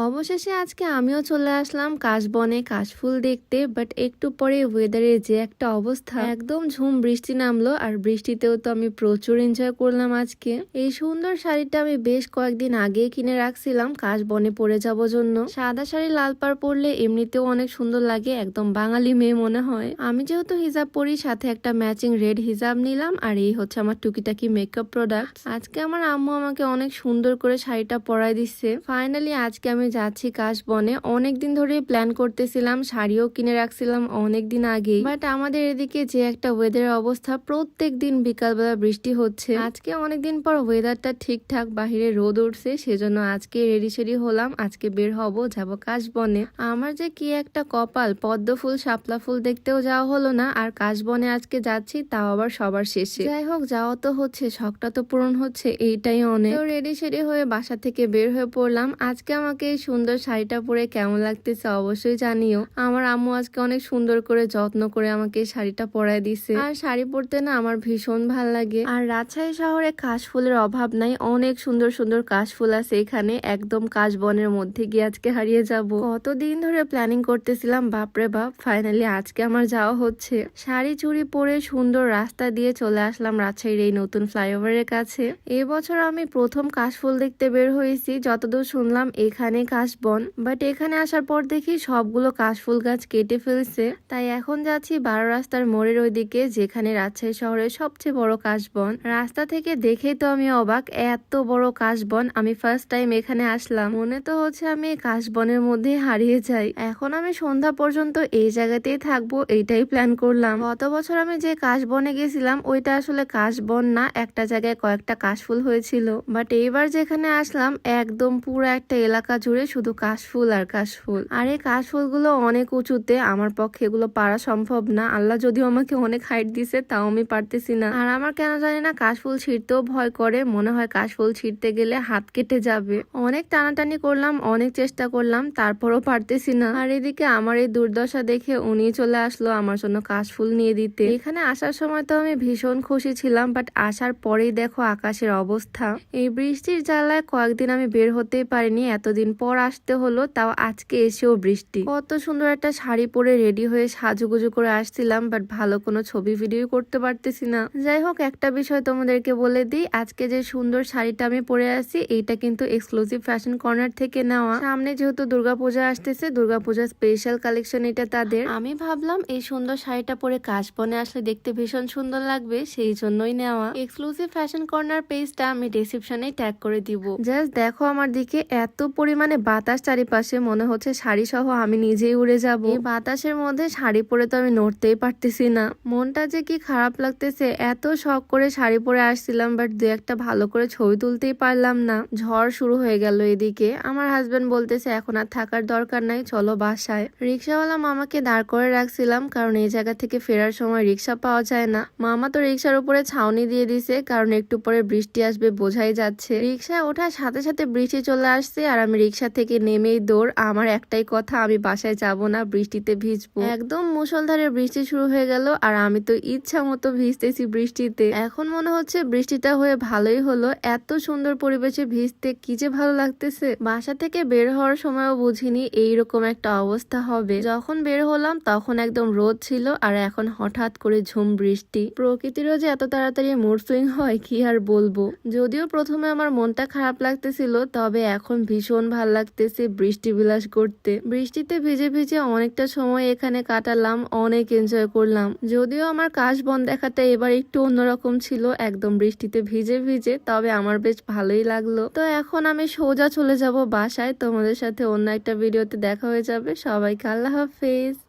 অবশেষে আজকে আমিও চলে আসলাম কাশবনে কাশফুল দেখতে। বাট একটু পরে ওয়েদারের যে একটা অবস্থা, একদম ঝুম বৃষ্টি নামলো। আর বৃষ্টিতেও তো আমি প্রচুর এনজয় করলাম আজকে। এই সুন্দর শাড়িটা আমি বেশ কয়েকদিন আগে কিনে রাখছিলাম কাশবনে পরে যাব জন্য। সাদা শাড়ি লাল পাড় পরলে এমনিতেও অনেক সুন্দর লাগে, একদম বাঙালি মেয়ে মনে হয়। আমি যেহেতু হিজাব পরি, সাথে একটা ম্যাচিং রেড হিজাব নিলাম। আর এই হচ্ছে আমার টুকিটাকি মেকআপ প্রোডাক্ট। আজকে আমার আম্মু আমাকে অনেক সুন্দর করে শাড়িটা পরাই দিচ্ছে। ফাইনালি আজকে আমি যাচ্ছি কাশবনে। অনেকদিন ধরে প্ল্যান করতেছিলাম, শাড়িও কিনে রাখছিলাম অনেকদিন আগেই। বাট আমাদের এদিকে যে একটা ওয়েদারের অবস্থা, প্রত্যেক দিন বিকালবেলা বৃষ্টি হচ্ছে। আজকে অনেকদিন পর ওয়েদারটা ঠিকঠাক, বাহিরে রোদ উঠছে, সেজন্য আজকে রেডি সেডি হলাম। আজকে বের হব, যাব কাশবনে। আমার যে কি একটা কপাল, পদ্ম ফুল শাপলা ফুল দেখতেও যাওয়া হলো না, আর কাশবনে আজকে যাচ্ছি, তাও আবার সবার শেষে। যাই হোক, যাওয়া তো হচ্ছে, শখটা তো পূরণ হচ্ছে, এইটাই অনেক। তো রেডি সেডি হয়ে বাসা থেকে বের হয়ে পড়লাম। আজকে আমাকে এই সুন্দর শাড়িটা পরে কেমন লাগতেছে অবশ্যই জানিও। আমার আম্মু আজকে অনেক সুন্দর করে যত্ন করে আমাকে এই শাড়িটা পরায় দিছে। আর শাড়ি পরতে না আমার ভীষণ ভাল লাগে। আর রাজশাহী শহরে কাশফুলের অভাব নাই, অনেক সুন্দর সুন্দর কাশফুল আছে এখানে। একদম কাশবনের মধ্যে গিয়ে আজকে হারিয়ে যাব। কতদিন ধরে প্ল্যানিং করতেছিলাম, বাপরে বাপ, ফাইনালি আজকে আমার যাওয়া হচ্ছে। শাড়ি চুড়ি পরে সুন্দর রাস্তা দিয়ে চলে আসলাম রাজশাহীর এই নতুন ফ্লাইওভারের কাছে। এবছর আমি প্রথম কাশফুল দেখতে বের হয়েছি। যতদূর শুনলাম এখানে কাশবন, বাট এখানে আসার পর দেখি সবগুলো কাশফুল গাছ কেটে ফেলছে। তাই এখন যাচ্ছি 12 রাস্তার মোড়ের ওইদিকে, যেখানে রাজশাহী শহরের সবচেয়ে বড় কাশবন। রাস্তা থেকে দেখেই তো আমি অবাক, এত বড় কাশবন। আমি ফার্স্ট টাইম এখানে আসলাম, মনে তো হচ্ছে আমি কাশবনের মধ্যে হারিয়ে যাই। এখন আমি সন্ধ্যা পর্যন্ত এই জায়গাতেই থাকবো, এইটাই প্ল্যান করলাম। গত বছর আমি যে কাশবনে গেছিলাম ওইটা আসলে কাশবন না, একটা জায়গায় কয়েকটা কাশফুল হয়েছিল। বাট এইবার যেখানে আসলাম, একদম পুরো একটা এলাকা জুড়ে শুধু কাশফুল আর কাশফুল। আর এই কাশফুলগুলো অনেক উঁচুতে, আমার পক্ষে এগুলো পারা সম্ভব না। আল্লাহ যদিও আমাকে অনেক হাইট দিছে, তাও আমি পারতেছি না। আর আমার কেন জানি না কাশফুল ছিঁড়তেও ভয় করে, মনে হয় কাশফুল ছিঁড়তে গেলে হাত কেটে যাবে। অনেক টানাটানি করলাম, অনেক চেষ্টা করলাম, তারপরও পারতেছি না। আর এদিকে আমার এই দুর্দশা দেখে উনি চলে আসলো আমার জন্য কাশফুল নিয়ে দিতে। এখানে আসার সময় তো আমি ভীষণ খুশি ছিলাম, বাট আসার পরেই দেখো আকাশের অবস্থা। এই বৃষ্টির জ্বালায় কয়েকদিন আমি বের হতেই পারিনি, এতদিন পর আসতে হলো, তাও আজকে এসেও বৃষ্টি। কত সুন্দর একটা শাড়ি পরে রেডি হয়ে সাজুগুজু করে আসছিলাম, বাট ভালো কোনো ছবি ভিডিও করতে পারতেছি না। যাই হোক, একটা বিষয় তোমাদেরকে বলে দিই, আজকে যে সুন্দর শাড়িটা আমি পরে আছি, এইটা কিন্তু এক্সক্লুসিভ ফ্যাশন কর্নার থেকে নেওয়া। সামনে যেহেতু দুর্গাপূজা আসতেছে, দুর্গাপূজা স্পেশাল কালেকশন এটা তাদের। আমি ভাবলাম এই সুন্দর শাড়িটা পরে কাশবনে আসলে দেখতে ভীষণ সুন্দর লাগবে, সেই জন্যই নেওয়া। এক্সক্লুসিভ ফ্যাশন কর্নার পেজটা আমি ডেসক্রিপশনে ট্যাগ করে দিব। জাস্ট দেখো আমার দিকে, এত পরিমাণে বাতাস চারিপাশে, মনে হচ্ছে শাড়ি সহ আমি নিজেই উড়ে যাব। এই বাতাসের মধ্যে শাড়ি পরে তো আমি নড়তেই পারতেছি না। মনটা যে কি খারাপ লাগতেছে, এত শখ করে শাড়ি পরে আসছিলাম, বাট দু একটা ভালো করে ছবি তুলতেই পারলাম না। ঝড় শুরু হয়ে গেল এদিকে। আমার হাজবেন্ড বলতেছে এখন আর থাকার দরকার নাই, চলো বাসায়। রিক্সাওয়ালা মামাকে দাঁড় করে রাখছিলাম, কারণ এই জায়গা থেকে ফেরার সময় রিক্সা পাওয়া যায় না। মামা তো রিক্সার উপরে ছাউনি দিয়ে দিছে, কারণ একটু পরে বৃষ্টি আসবে বোঝাই যাচ্ছে। রিক্সায় ওঠার সাথে সাথে বৃষ্টি চলে আসছে, আর আমি রিক্সা থেকে নেমেই দৌড়। আমার একটাই কথা, আমি বাসায় যাব না, বৃষ্টিতে ভিজবো। একদম মুষলধারে বৃষ্টি শুরু হয়ে গেল, আর আমি তো ইচ্ছা মতো ভিজতেছি বৃষ্টিতে। এখন মনে হচ্ছে বৃষ্টিটা হয়ে ভালোই হলো, এত সুন্দর পরিবেশে ভিজতে কি যে ভালো লাগতেছে। বাসা থেকে বের হওয়ার সময়ও বুঝিনি এইরকম একটা অবস্থা হবে। যখন বের হলাম তখন একদম রোদ ছিল, আর এখন হঠাৎ করে ঝুম বৃষ্টি। প্রকৃতিরও যে এত তাড়াতাড়ি মুড সুইং হয় কি আর বলবো। যদিও প্রথমে আমার মনটা খারাপ লাগতেছিল, তবে এখন ভীষণ ভাল লাগতেছে বৃষ্টি বিলাস করতে। বৃষ্টিতে ভিজে ভিজে অনেকটা সময় এখানে কাটালাম, অনেক এনজয় করলাম। যদিও আমার কাশবন দেখাটা এবার একটু অন্যরকম ছিল, একদম বৃষ্টিতে ভিজে ভিজে, তবে আমার বেশ ভালোই লাগলো। তো এখন আমি সোজা চলে যাব বাসায়। তোমাদের সাথে অন্য একটা ভিডিওতে দেখা হয়ে যাবে। সবাইকে আল্লাহ হাফেজ।